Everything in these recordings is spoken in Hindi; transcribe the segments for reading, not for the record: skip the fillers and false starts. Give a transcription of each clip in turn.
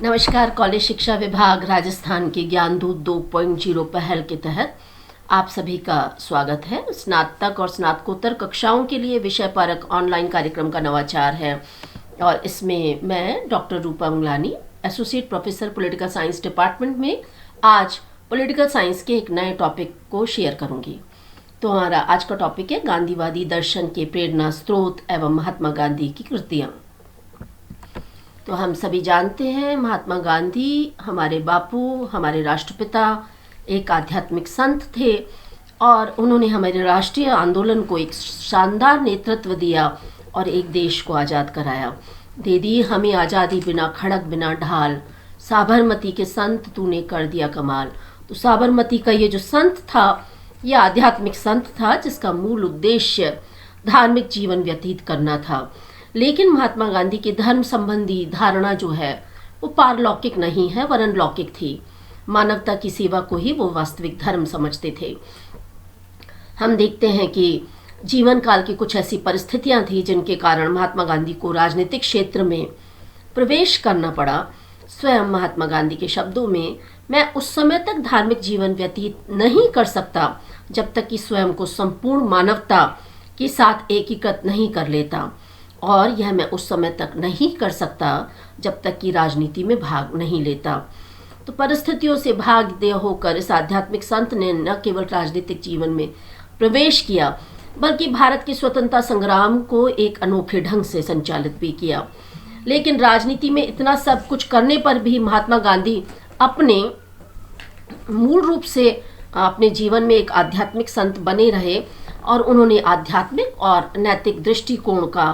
नमस्कार। कॉलेज शिक्षा विभाग राजस्थान के ज्ञान दूत 2.0 पहल के तहत आप सभी का स्वागत है। स्नातक और स्नातकोत्तर कक्षाओं के लिए विषय परक ऑनलाइन कार्यक्रम का नवाचार है और इसमें मैं doctor Rupa Mangalani, associate professor political science department में आज पॉलिटिकल साइंस के एक नए टॉपिक को शेयर करूंगी। तो हमारा आज का टॉपिक है गांधीवादी दर्शन के प्रेरणा स्रोत एवं महात्मा गांधी की कृतियाँ। तो हम सभी जानते हैं महात्मा गांधी हमारे बापू, हमारे राष्ट्रपिता, एक आध्यात्मिक संत थे और उन्होंने हमारे राष्ट्रीय आंदोलन को एक शानदार नेतृत्व दिया और एक देश को आज़ाद कराया। दे दी हमें आज़ादी बिना खड़क बिना ढाल, साबरमती के संत तूने कर दिया कमाल। तो साबरमती का ये जो संत था, यह आध्यात्मिक संत था जिसका मूल उद्देश्य धार्मिक जीवन व्यतीत करना था। लेकिन महात्मा गांधी की धर्म संबंधी धारणा जो है वो पारलौकिक नहीं है वरन लौकिक थी। मानवता की सेवा को ही वो वास्तविक धर्म समझते थे। हम देखते हैं कि जीवन काल की कुछ ऐसी परिस्थितियां थी जिनके कारण महात्मा गांधी को राजनीतिक क्षेत्र में प्रवेश करना पड़ा। स्वयं महात्मा गांधी के शब्दों में, मैं उस समय तक धार्मिक जीवन व्यतीत नहीं कर सकता जब तक कि स्वयं को संपूर्ण मानवता के साथ एकीकृत नहीं कर लेता, और यह मैं उस समय तक नहीं कर सकता जब तक कि राजनीति में भाग नहीं लेता। तो परिस्थितियों से भाग्य होकर इस आध्यात्मिक संत ने न केवल राजनीतिक जीवन में प्रवेश किया बल्कि भारत के स्वतंत्रता संग्राम को एक अनोखे ढंग से संचालित भी किया। लेकिन राजनीति में इतना सब कुछ करने पर भी महात्मा गांधी अपने मूल रूप से अपने जीवन में एक आध्यात्मिक संत बने रहे और उन्होंने आध्यात्मिक और नैतिक दृष्टिकोण का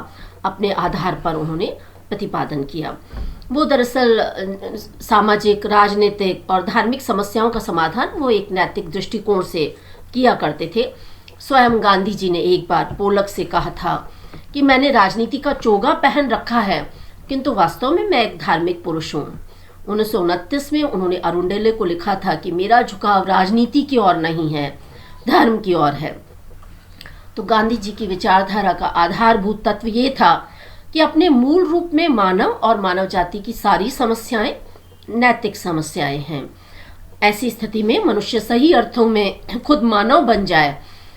अपने आधार पर उन्होंने प्रतिपादन किया। वो दरअसल सामाजिक, राजनीतिक और धार्मिक समस्याओं का समाधान वो एक नैतिक दृष्टिकोण से किया करते थे। स्वयं गांधी जी ने एक बार पोलक से कहा था कि मैंने राजनीति का चोगा पहन रखा है किंतु वास्तव में मैं एक धार्मिक पुरुष हूँ। 1929 में उन्होंने अरुंडेले को लिखा था कि मेरा झुकाव राजनीति की ओर नहीं है, धर्म की ओर है। तो गांधी जी की विचारधारा का आधारभूत तत्व ये था कि अपने मूल रूप में मानव और मानव जाति की सारी समस्याएं नैतिक समस्याएं हैं। ऐसी स्थिति में मनुष्य सही अर्थों में खुद मानव बन जाए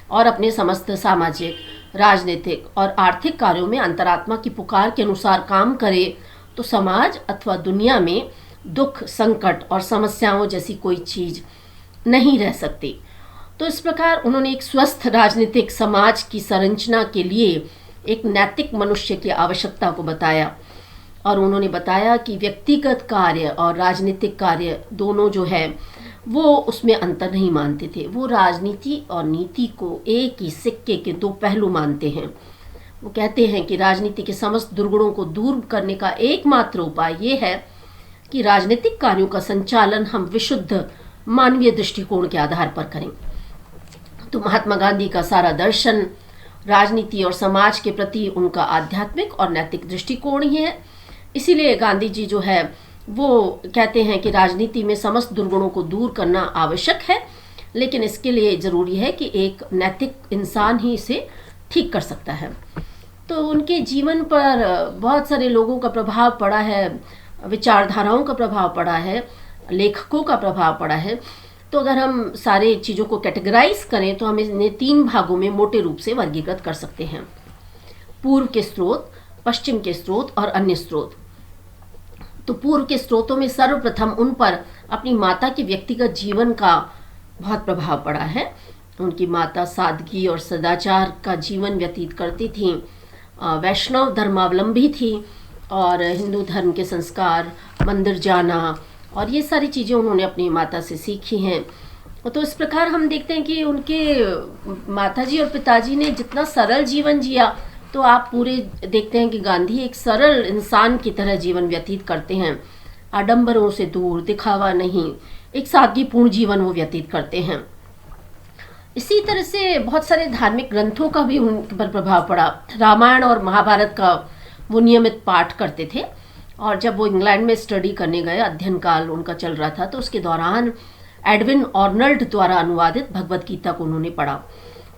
और अपने समस्त सामाजिक, राजनीतिक और आर्थिक कार्यों में अंतरात्मा की पुकार के अनुसार काम करे तो समाज अथवा दुनिया में दुख, संकट और समस्याओं जैसी कोई चीज नहीं रह सकती। तो इस प्रकार उन्होंने एक स्वस्थ राजनीतिक समाज की संरचना के लिए एक नैतिक मनुष्य की आवश्यकता को बताया और उन्होंने बताया कि व्यक्तिगत कार्य और राजनीतिक कार्य दोनों जो है वो उसमें अंतर नहीं मानते थे। वो राजनीति और नीति को एक ही सिक्के के दो पहलू मानते हैं। वो कहते हैं कि राजनीति के समस्त दुर्गुणों को दूर करने का एकमात्र उपाय ये है कि राजनीतिक कार्यों का संचालन हम विशुद्ध मानवीय दृष्टिकोण के आधार पर करें। तो महात्मा गांधी का सारा दर्शन राजनीति और समाज के प्रति उनका आध्यात्मिक और नैतिक दृष्टिकोण ही है। इसीलिए गांधी जी जो है वो कहते हैं कि राजनीति में समस्त दुर्गुणों को दूर करना आवश्यक है, लेकिन इसके लिए ज़रूरी है कि एक नैतिक इंसान ही इसे ठीक कर सकता है। तो उनके जीवन पर बहुत सारे लोगों का प्रभाव पड़ा है, विचारधाराओं का प्रभाव पड़ा है, लेखकों का प्रभाव पड़ा है। तो अगर हम सारे चीज़ों को कैटेगराइज करें तो हम इन्हें 3 भागों में मोटे रूप से वर्गीकृत कर सकते हैं: पूर्व के स्रोत, पश्चिम के स्रोत और अन्य स्रोत। तो पूर्व के स्रोतों में सर्वप्रथम उन पर अपनी माता के व्यक्तिगत जीवन का बहुत प्रभाव पड़ा है। उनकी माता सादगी और सदाचार का जीवन व्यतीत करती थीं, वैष्णव धर्मावलंबी थी और हिंदू धर्म के संस्कार, मंदिर जाना और ये सारी चीज़ें उन्होंने अपनी माता से सीखी हैं। तो इस प्रकार हम देखते हैं कि उनके माताजी और पिताजी ने जितना सरल जीवन जिया, तो आप पूरे देखते हैं कि गांधी एक सरल इंसान की तरह जीवन व्यतीत करते हैं। आडंबरों से दूर, दिखावा नहीं, एक सादगीपूर्ण जीवन वो व्यतीत करते हैं। इसी तरह से बहुत सारे धार्मिक ग्रंथों का भी उन पर प्रभाव पड़ा। रामायण और महाभारत का वो नियमित पाठ करते थे और जब वो इंग्लैंड में स्टडी करने गए, अध्ययन काल उनका चल रहा था, तो उसके दौरान एडविन ऑर्नल्ड द्वारा अनुवादित भगवत गीता को उन्होंने पढ़ा।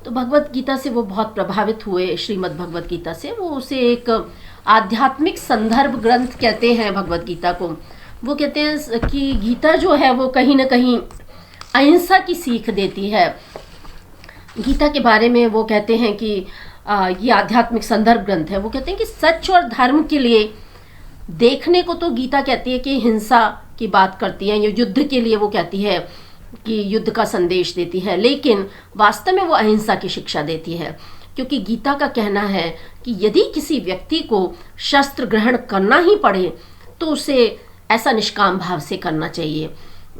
तो भगवत गीता से वो बहुत प्रभावित हुए, श्रीमद् भगवत गीता से। वो उसे एक आध्यात्मिक संदर्भ ग्रंथ कहते हैं भगवत गीता को। वो कहते हैं कि गीता जो है वो कहीं ना कहीं अहिंसा की सीख देती है। गीता के बारे में वो कहते हैं कि ये आध्यात्मिक संदर्भ ग्रंथ है। वो कहते हैं कि सच और धर्म के लिए देखने को तो गीता कहती है कि हिंसा की बात करती है, ये युद्ध के लिए वो कहती है कि युद्ध का संदेश देती है, लेकिन वास्तव में वो अहिंसा की शिक्षा देती है। क्योंकि गीता का कहना है कि यदि किसी व्यक्ति को शस्त्र ग्रहण करना ही पड़े तो उसे ऐसा निष्काम भाव से करना चाहिए,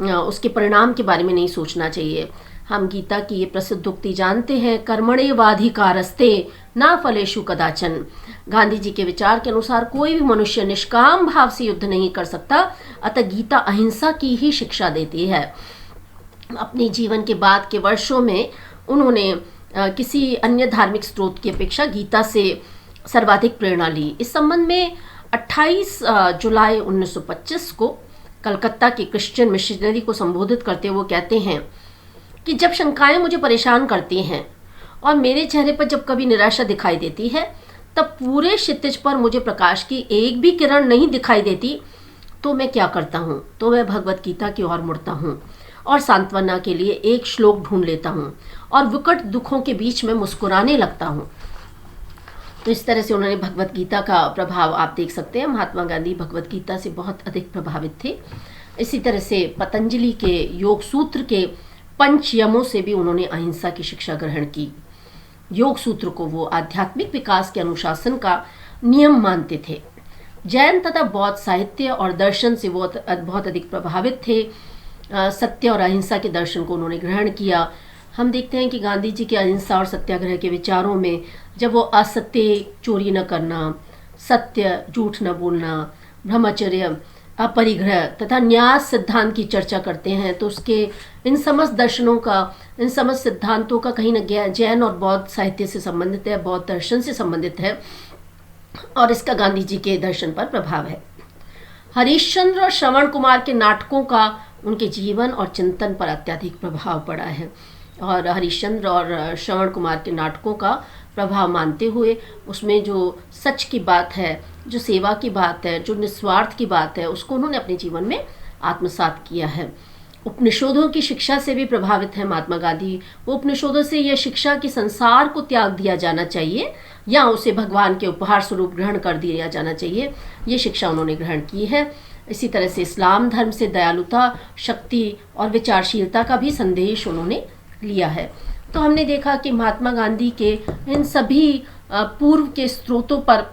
उसके परिणाम के बारे में नहीं सोचना चाहिए। हम गीता की ये प्रसिद्ध उक्ति जानते हैं, कर्मण्येवाधिकारस्ते ना फलेषु कदाचन। गांधी जी के विचार के अनुसार कोई भी मनुष्य निष्काम भाव से युद्ध नहीं कर सकता, अतः गीता अहिंसा की ही शिक्षा देती है। अपने जीवन के बाद के वर्षों में उन्होंने किसी अन्य धार्मिक स्रोत की अपेक्षा गीता से सर्वाधिक प्रेरणा ली। इस संबंध में 28 जुलाई 1925 को कलकत्ता के क्रिश्चियन मिशनरी को संबोधित करते हुए वो कहते हैं कि जब शंकाएं मुझे परेशान करती हैं और मेरे चेहरे पर जब कभी निराशा दिखाई देती है, तब पूरे क्षितिज पर मुझे प्रकाश की एक भी किरण नहीं दिखाई देती, तो मैं क्या करता हूँ? तो मैं भगवत गीता की ओर मुड़ता हूँ और सांत्वना के लिए एक श्लोक ढूंढ लेता हूँ और विकट दुखों के बीच में मुस्कुराने लगता हूँ। तो इस तरह से उन्होंने भगवत गीता का प्रभाव आप देख सकते हैं। महात्मा गांधी भगवत गीता से बहुत अधिक प्रभावित थे। इसी तरह से पतंजलि के योग सूत्र के पंच यमों से भी उन्होंने अहिंसा की शिक्षा ग्रहण की। योग सूत्र को वो आध्यात्मिक विकास के अनुशासन का नियम मानते थे। जैन तथा बौद्ध साहित्य और दर्शन से वो बहुत अधिक प्रभावित थे। सत्य और अहिंसा के दर्शन को उन्होंने ग्रहण किया। हम देखते हैं कि गांधी जी के अहिंसा और सत्याग्रह के विचारों में जब वो असत्य चोरी न करना, सत्य झूठ न बोलना, ब्रह्मचर्य, अपरिग्रह तथा न्यास सिद्धांत की चर्चा करते हैं, तो उसके इन समस्त दर्शनों का, इन समस्त सिद्धांतों का कहीं न जैन और बौद्ध साहित्य से संबंधित है, बौद्ध दर्शन से संबंधित है और इसका गांधी जी के दर्शन पर प्रभाव है। हरिश्चंद्र और श्रवण कुमार के नाटकों का उनके जीवन और चिंतन पर अत्यधिक प्रभाव पड़ा है और हरिश्चंद्र और श्रवण कुमार के नाटकों का प्रभाव मानते हुए उसमें जो सच की बात है, जो सेवा की बात है, जो निस्वार्थ की बात है, उसको उन्होंने अपने जीवन में आत्मसात किया है। उपनिषदों की शिक्षा से भी प्रभावित है महात्मा गांधी। वो उपनिषदों से यह शिक्षा कि संसार को त्याग दिया जाना चाहिए या उसे भगवान के उपहार स्वरूप ग्रहण कर दिया जाना चाहिए, ये शिक्षा उन्होंने ग्रहण की है। इसी तरह से इस्लाम धर्म से दयालुता, शक्ति और विचारशीलता का भी संदेश उन्होंने लिया है। तो हमने देखा कि महात्मा गांधी के इन सभी पूर्व के स्रोतों पर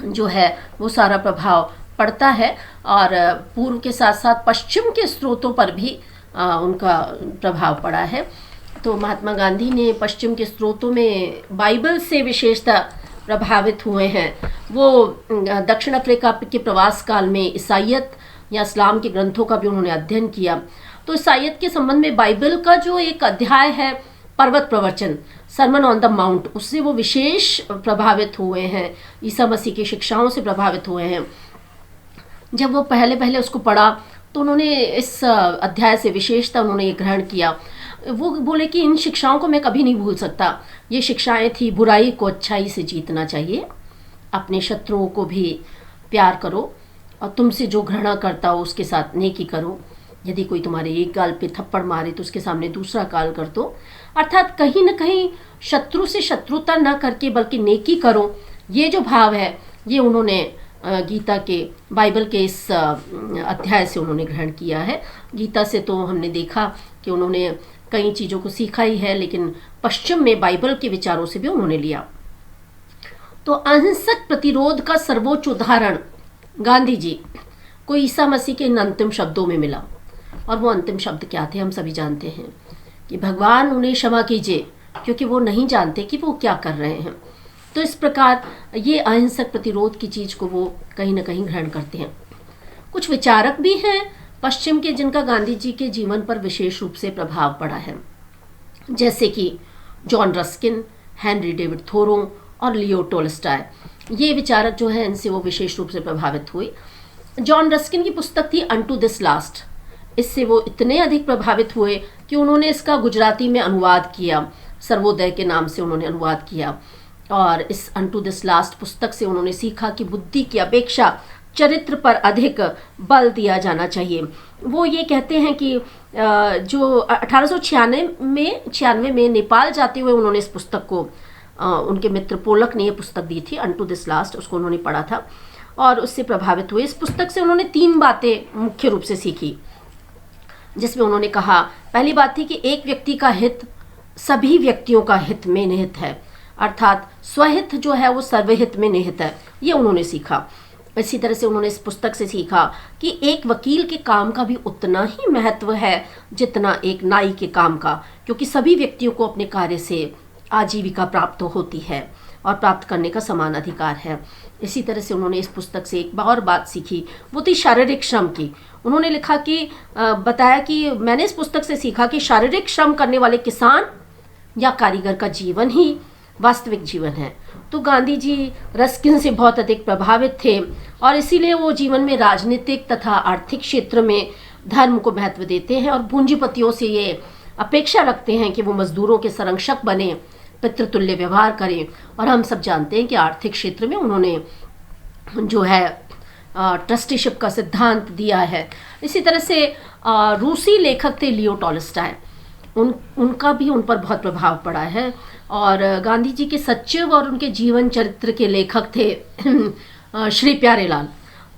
जो है वो सारा प्रभाव पड़ता है और पूर्व के साथ साथ पश्चिम के स्रोतों पर भी उनका प्रभाव पड़ा है। तो महात्मा गांधी ने पश्चिम के स्रोतों में बाइबल से विशेषतः प्रभावित हुए हैं। वो दक्षिण अफ्रीका के प्रवास काल में ईसाइयत या इस्लाम के ग्रंथों का भी उन्होंने अध्ययन किया। तो ईसाइयत के संबंध में बाइबल का जो एक अध्याय है पर्वत प्रवचन, सरमन ऑन द माउंट, उससे वो विशेष प्रभावित हुए हैं, ईसा मसीह की शिक्षाओं से प्रभावित हुए हैं। जब वो पहले उसको पढ़ा तो उन्होंने इस अध्याय से विशेषता उन्होंने ये ग्रहण किया। वो बोले कि इन शिक्षाओं को मैं कभी नहीं भूल सकता। ये शिक्षाएं थी बुराई को अच्छाई से जीतना चाहिए, अपने शत्रुओं को भी प्यार करो और तुमसे जो घृणा करता हो उसके साथ नेकी करो, यदि कोई तुम्हारे एक गाल पे थप्पड़ मारे तो उसके सामने दूसरा गाल कर दो। अर्थात कहीं न कहीं शत्रु से शत्रुता न करके बल्कि नेकी करो, ये जो भाव है ये उन्होंने गीता के, बाइबल के इस अध्याय से उन्होंने ग्रहण किया है। गीता से तो हमने देखा कि उन्होंने कई चीज़ों को सीखा ही है, लेकिन पश्चिम में बाइबल के विचारों से भी उन्होंने लिया। तो अहिंसक प्रतिरोध का सर्वोच्च उदाहरण गांधी जी को ईसा मसीह के इन अंतिम शब्दों में मिला। और वो अंतिम शब्द क्या थे हम सभी जानते हैं कि भगवान उन्हें क्षमा कीजिए क्योंकि वो नहीं जानते कि वो क्या कर रहे हैं। तो इस प्रकार ये अहिंसक प्रतिरोध की चीज़ को वो कहीं ना कहीं ग्रहण करते हैं। कुछ विचारक भी हैं पश्चिम के जिनका गांधी जी के जीवन पर विशेष रूप से प्रभाव पड़ा है, जैसे कि John Ruskin, Henry David Thoreau और लियो टोल्स्टॉय। ये विचारक जो है इनसे वो विशेष रूप से प्रभावित हुए। जॉन रस्किन की पुस्तक थी अनटू दिस लास्ट। इससे वो इतने अधिक प्रभावित हुए कि उन्होंने इसका गुजराती में अनुवाद किया, सर्वोदय के नाम से उन्होंने अनुवाद किया। और इस अनटू दिस लास्ट पुस्तक से उन्होंने सीखा कि बुद्धि की अपेक्षा चरित्र पर अधिक बल दिया जाना चाहिए। वो ये कहते हैं कि जो 1896 में नेपाल जाते हुए उन्होंने इस पुस्तक को, उनके मित्र पोलक ने ये पुस्तक दी थी, अनटू दिस लास्ट, उसको उन्होंने पढ़ा था और उससे प्रभावित हुए। इस पुस्तक से उन्होंने 3 बातें मुख्य रूप से सीखी, जिसमें उन्होंने कहा, पहली बात थी कि एक व्यक्ति का हित सभी व्यक्तियों का हित में निहित है, अर्थात स्वहित जो है वो सर्वहित में निहित है, ये उन्होंने सीखा। इसी तरह से उन्होंने इस पुस्तक से सीखा कि एक वकील के काम का भी उतना ही महत्व है जितना एक नाई के काम का, क्योंकि सभी व्यक्तियों को अपने कार्य से आजीविका प्राप्त होती है और प्राप्त करने का समान अधिकार है। इसी तरह से उन्होंने इस पुस्तक से एक और बात सीखी, वो थी शारीरिक श्रम की। उन्होंने लिखा कि बताया कि मैंने इस पुस्तक से सीखा कि शारीरिक श्रम करने वाले किसान या कारीगर का जीवन ही वास्तविक जीवन है। तो गांधी जी रस्किन से बहुत अधिक प्रभावित थे और इसीलिए वो जीवन में राजनीतिक तथा आर्थिक क्षेत्र में धर्म को महत्व देते हैं और पूंजीपतियों से ये अपेक्षा रखते हैं कि वो मजदूरों के संरक्षक बने, पितृतुल्य व्यवहार करें। और हम सब जानते हैं कि आर्थिक क्षेत्र में उन्होंने जो है ट्रस्टीशिप का सिद्धांत दिया है। इसी तरह से रूसी लेखक थे लियो टॉलस्टॉय, उनका भी उन पर बहुत प्रभाव पड़ा है और गांधी जी के सचिव और उनके जीवन चरित्र के लेखक थे श्री प्यारेलाल।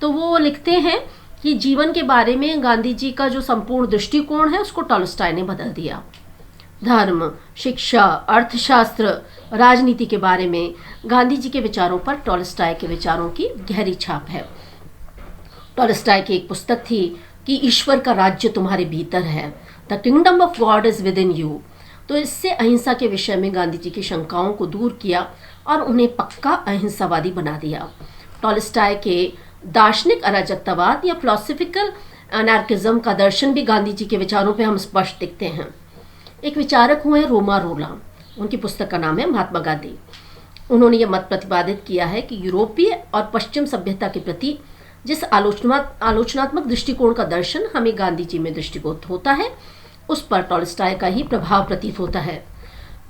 तो वो लिखते हैं कि जीवन के बारे में गांधी जी का जो संपूर्ण दृष्टिकोण है उसको टॉलस्टॉय ने बदल दिया। धर्म, शिक्षा, अर्थशास्त्र, राजनीति के बारे में गांधी जी के विचारों पर टॉलस्टॉय के विचारों की गहरी छाप है। टॉलस्टॉय की एक पुस्तक थी कि ईश्वर का राज्य तुम्हारे भीतर है, the kingdom of God is with in you. तो इससे अहिंसा के विषय में गांधी जी की शंकाओं को दूर किया और उन्हें पक्का अहिंसावादी बना दिया। टॉलस्टॉय के दार्शनिक अराजकतावाद या फिलोसफिकल एनार्किज्म का दर्शन भी गांधी जी के विचारों पे हम स्पष्ट दिखते हैं। एक विचारक हुए रोमा रोला, उनकी पुस्तक का नाम है महात्मा गांधी। उन्होंने यह मत प्रतिपादित किया है कि यूरोपीय और पश्चिम सभ्यता के प्रति जिस आलोचनात्मक दृष्टिकोण का दर्शन हमें गांधी जी में दृष्टिगोत होता है, उस पर टॉलस्टॉय का ही प्रभाव प्रतीत होता है।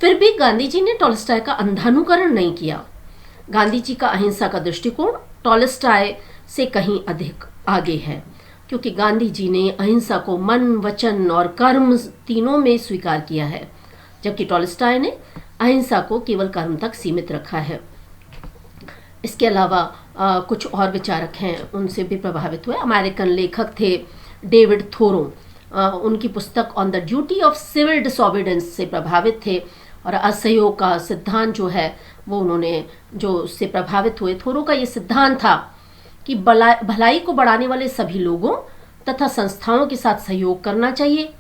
फिर भी गांधी जी ने टॉलस्टॉय का अंधानुकरण नहीं किया। गांधी जी का अहिंसा का दृष्टिकोण टॉलस्टॉय से कहीं अधिक आगे है, क्योंकि गांधी जी ने अहिंसा को मन, वचन और कर्म तीनों में स्वीकार किया है, जबकि टॉलस्टॉय ने अहिंसा को केवल कर्म तक सीमित रखा है। इसके अलावा कुछ और विचारक हैं, उनसे भी प्रभावित हुए। अमेरिकन लेखक थे डेविड थोरो, उनकी पुस्तक on the duty of civil disobedience से प्रभावित थे और असहयोग का सिद्धांत जो है वो उन्होंने जो उससे प्रभावित हुए। थोरो का ये सिद्धांत था कि भलाई को बढ़ाने वाले सभी लोगों तथा संस्थाओं के साथ सहयोग करना चाहिए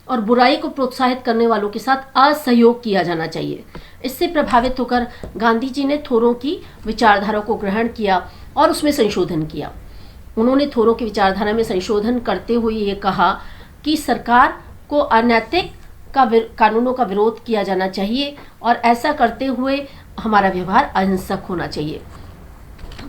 और बुराई को प्रोत्साहित करने वालों के साथ असहयोग किया जाना चाहिए। इससे प्रभावित होकर गांधी जी ने थोरो की विचारधारा को ग्रहण किया और उसमें संशोधन किया। उन्होंने थोरो की विचारधारा में संशोधन करते हुए ये कहा कि सरकार को अनैतिक कानूनों का विरोध किया जाना चाहिए और ऐसा करते हुए हमारा व्यवहार अहिंसक होना चाहिए।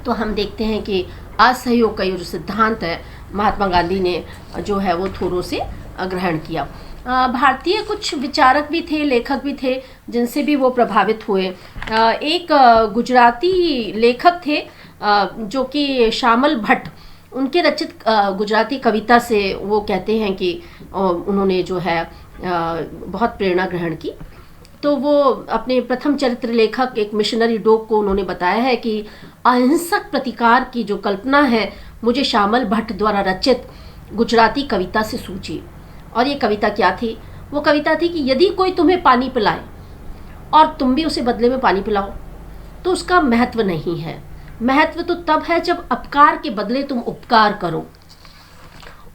तो हम देखते हैं कि असहयोग का ये जो सिद्धांत है महात्मा गांधी ने जो है वो थोरो से ग्रहण किया। भारतीय कुछ विचारक भी थे, लेखक भी थे जिनसे भी वो प्रभावित हुए। एक गुजराती लेखक थे जो कि श्यामल भट्ट, उनके रचित गुजराती कविता से वो कहते हैं कि उन्होंने जो है बहुत प्रेरणा ग्रहण की। तो वो अपने प्रथम चरित्र लेखक एक मिशनरी डोग को उन्होंने बताया है कि अहिंसक प्रतिकार की जो कल्पना है मुझे श्यामल भट्ट द्वारा रचित गुजराती कविता से सूझी। और ये कविता क्या थी? वो कविता थी कि यदि कोई तुम्हें पानी पिलाए और तुम भी उसे बदले में पानी पिलाओ तो उसका महत्व नहीं है। महत्व तो तब है जब अपकार के बदले तुम उपकार करो।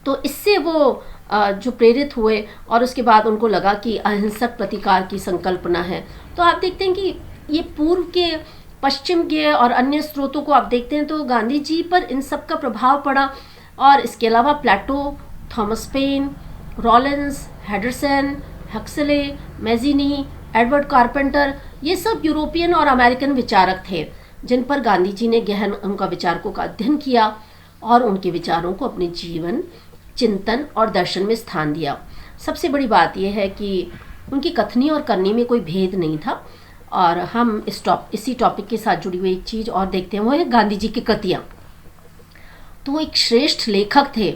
तो इससे वो जो प्रेरित हुए और उसके बाद उनको लगा कि अहिंसक प्रतिकार की संकल्पना है। तो आप देखते हैं कि ये पूर्व के, पश्चिम के और अन्य स्रोतों को आप देखते हैं तो गांधी जी पर इन सब का प्रभाव पड़ा। और इसके अलावा Plato, Thomas Paine, Rawlins, Henderson, Huxley, Mazzini, Edward Carpenter, ये सब यूरोपियन और अमेरिकन विचारक थे जिन पर गांधी जी ने गहन उनका विचारकों का अध्ययन किया और उनके विचारों को अपने जीवन, चिंतन और दर्शन में स्थान दिया। सबसे बड़ी बात यह है कि उनकी कथनी और करनी में कोई भेद नहीं था। और हम इसी टॉपिक के साथ जुड़ी हुई एक चीज़ और देखते हैं, वो है गांधी जी की कृतियाँ। तो वो एक श्रेष्ठ लेखक थे,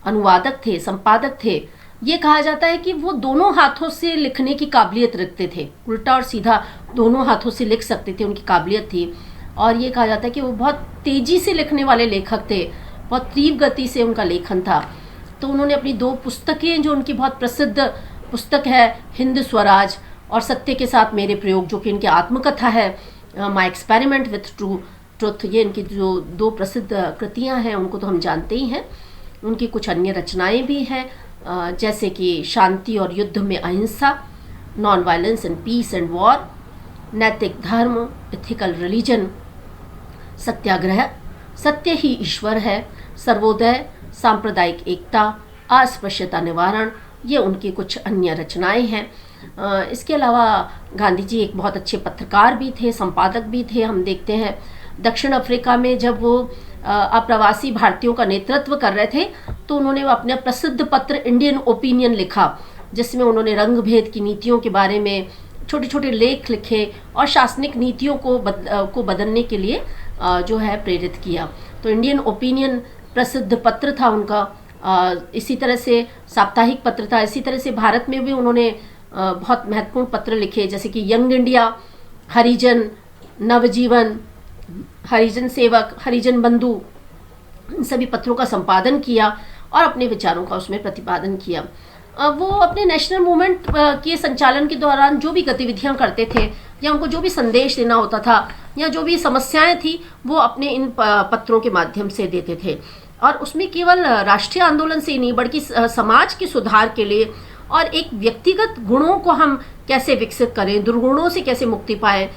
अनुवादक थे, संपादक थे। ये कहा जाता है कि वो दोनों हाथों से लिखने की काबिलियत रखते थे, उल्टा और सीधा दोनों हाथों से लिख सकते थे, उनकी काबिलियत थी। और ये कहा जाता है कि वो बहुत तेज़ी से लिखने वाले लेखक थे, बहुत तीव्र गति से उनका लेखन था। तो उन्होंने अपनी 2 पुस्तकें, जो उनकी बहुत प्रसिद्ध पुस्तक है हिंद स्वराज और सत्य के साथ मेरे प्रयोग, जो कि इनकी आत्मकथा है, माई एक्सपेरिमेंट विथ ट्रुथ, ये इनकी जो 2 प्रसिद्ध कृतियाँ हैं उनको तो हम जानते ही हैं। उनकी कुछ अन्य रचनाएं भी हैं, जैसे कि शांति और युद्ध में अहिंसा, non violence in peace and war, नैतिक धर्म, एथिकल रिलीजन, सत्याग्रह, सत्य ही ईश्वर है, सर्वोदय, सांप्रदायिक एकता, अस्पृश्यता निवारण, ये उनकी कुछ अन्य रचनाएं हैं। इसके अलावा गांधी जी एक बहुत अच्छे पत्रकार भी थे, संपादक भी थे। हम देखते हैं दक्षिण अफ्रीका में जब वो अप्रवासी भारतीयों का नेतृत्व कर रहे थे, तो उन्होंने अपना प्रसिद्ध पत्र इंडियन ओपिनियन लिखा, जिसमें उन्होंने रंग भेद की नीतियों के बारे में छोटे छोटे लेख लिखे और शासनिक नीतियों को बदलने के लिए जो है प्रेरित किया। तो इंडियन ओपिनियन प्रसिद्ध पत्र था उनका। इसी तरह से साप्ताहिक पत्र था। इसी तरह से भारत में भी उन्होंने बहुत महत्वपूर्ण पत्र लिखे, जैसे कि यंग इंडिया, हरिजन, नवजीवन, हरिजन सेवक, हरिजन बंधु, इन सभी पत्रों का संपादन किया और अपने विचारों का उसमें प्रतिपादन किया। वो अपने नेशनल मूवमेंट के संचालन के दौरान जो भी गतिविधियां करते थे या उनको जो भी संदेश देना होता था या जो भी समस्याएं थी, वो अपने इन पत्रों के माध्यम से देते थे। और उसमें केवल राष्ट्रीय आंदोलन से ही नहीं, बल्कि समाज के सुधार के लिए और एक व्यक्तिगत गुणों को हम कैसे विकसित करें, दुर्गुणों से कैसे मुक्ति पाएं,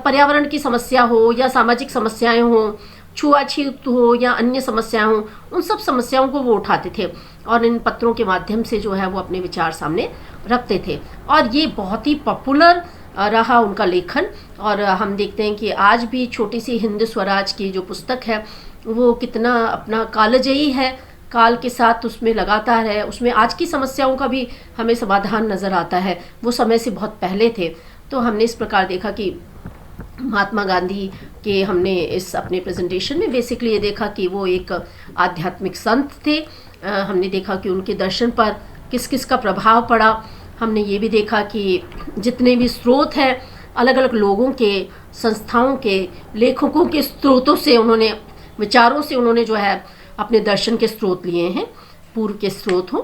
पर्यावरण की समस्या हो या सामाजिक समस्याएं हो, छुआछूत हो या अन्य समस्याएं हो, उन सब समस्याओं को वो उठाते थे और इन पत्रों के माध्यम से जो है वो अपने विचार सामने रखते थे। और ये बहुत ही पॉपुलर रहा उनका लेखन। और हम देखते हैं कि आज भी छोटी सी हिंद स्वराज की जो पुस्तक है वो कितना अपना कालजयी है, काल के साथ उसमें लगातार है। उसमें आज की समस्याओं का भी हमें समाधान नज़र आता है, वो समय से बहुत पहले थे। तो हमने इस प्रकार देखा कि महात्मा गांधी के हमने इस अपने प्रेजेंटेशन में बेसिकली ये देखा कि वो एक आध्यात्मिक संत थे। हमने देखा कि उनके दर्शन पर किस किस का प्रभाव पड़ा। हमने ये भी देखा कि जितने भी स्रोत हैं, अलग अलग लोगों के, संस्थाओं के, लेखकों के स्रोतों से उन्होंने, विचारों से उन्होंने जो है अपने दर्शन के स्रोत लिए हैं। पूर्व के स्रोत हों,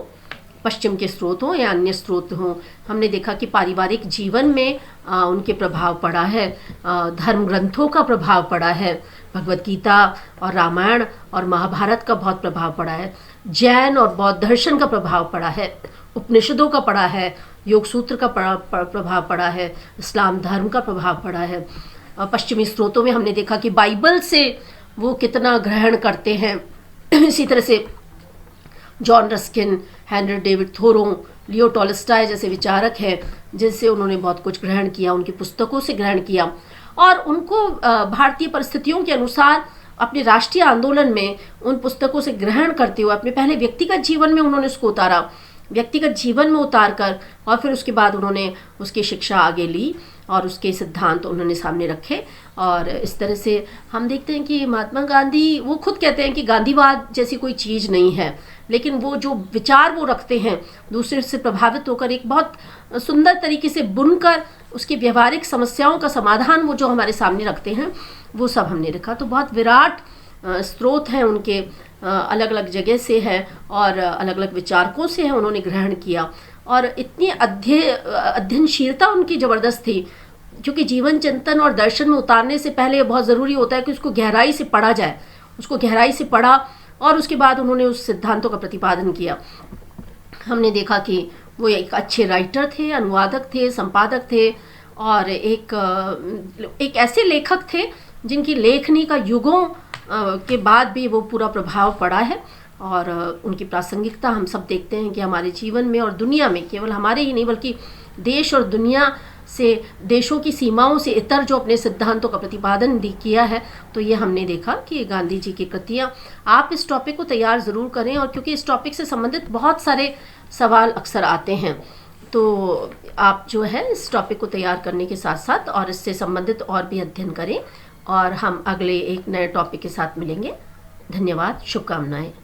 पश्चिम के स्रोत हों या अन्य स्रोत हों। हमने देखा कि पारिवारिक जीवन में उनके प्रभाव पड़ा है, धर्म ग्रंथों का प्रभाव पड़ा है, भगवत गीता और रामायण और महाभारत का बहुत प्रभाव पड़ा है, जैन और बौद्ध दर्शन का प्रभाव पड़ा है, उपनिषदों का पड़ा है, योग सूत्र का प्रभाव पड़ा है, इस्लाम धर्म का प्रभाव पड़ा है। पश्चिमी स्रोतों में हमने देखा कि बाइबल से वो कितना ग्रहण करते हैं। इसी तरह से John Ruskin, Henry David Thoreau, Leo Tolstoy जैसे विचारक हैं, जिनसे उन्होंने बहुत कुछ ग्रहण किया, उनकी पुस्तकों से ग्रहण किया और उनको भारतीय परिस्थितियों के अनुसार अपने राष्ट्रीय आंदोलन में उन पुस्तकों से ग्रहण करते हुए अपने पहले व्यक्तिगत जीवन में उन्होंने उसको उतारा, व्यक्तिगत जीवन में उतार कर, और फिर उसके बाद उन्होंने उसकी शिक्षा आगे ली और उसके सिद्धांत उन्होंने सामने रखे। और इस तरह से हम देखते हैं कि महात्मा गांधी, वो खुद कहते हैं कि गांधीवाद जैसी कोई चीज़ नहीं है, लेकिन वो जो विचार वो रखते हैं दूसरे से प्रभावित होकर एक बहुत सुंदर तरीके से बुनकर उसकी व्यवहारिक समस्याओं का समाधान वो जो हमारे सामने रखते हैं, वो सब हमने रखा। तो बहुत विराट स्रोत हैं उनके, अलग अलग जगह से है और अलग अलग विचारकों से है उन्होंने ग्रहण किया। और इतनी अध्ययनशीलता उनकी ज़बरदस्त थी, क्योंकि जीवन चिंतन और दर्शन में उतारने से पहले बहुत ज़रूरी होता है कि उसको गहराई से पढ़ा जाए। उसको गहराई से पढ़ा और उसके बाद उन्होंने उस सिद्धांतों का प्रतिपादन किया। हमने देखा कि वो एक अच्छे राइटर थे, अनुवादक थे, संपादक थे और एक ऐसे लेखक थे जिनकी लेखनी का युगों के बाद भी वो पूरा प्रभाव पड़ा है। और उनकी प्रासंगिकता हम सब देखते हैं कि हमारे जीवन में और दुनिया में, केवल हमारे ही नहीं बल्कि देश और दुनिया से, देशों की सीमाओं से इतर जो अपने सिद्धांतों का प्रतिपादन किया है। तो ये हमने देखा कि गांधी जी की कृतियाँ, आप इस टॉपिक को तैयार ज़रूर करें, और क्योंकि इस टॉपिक से संबंधित बहुत सारे सवाल अक्सर आते हैं, तो आप जो है इस टॉपिक को तैयार करने के साथ साथ और इससे संबंधित और भी अध्ययन करें। और हम अगले एक नए टॉपिक के साथ मिलेंगे। धन्यवाद, शुभकामनाएं।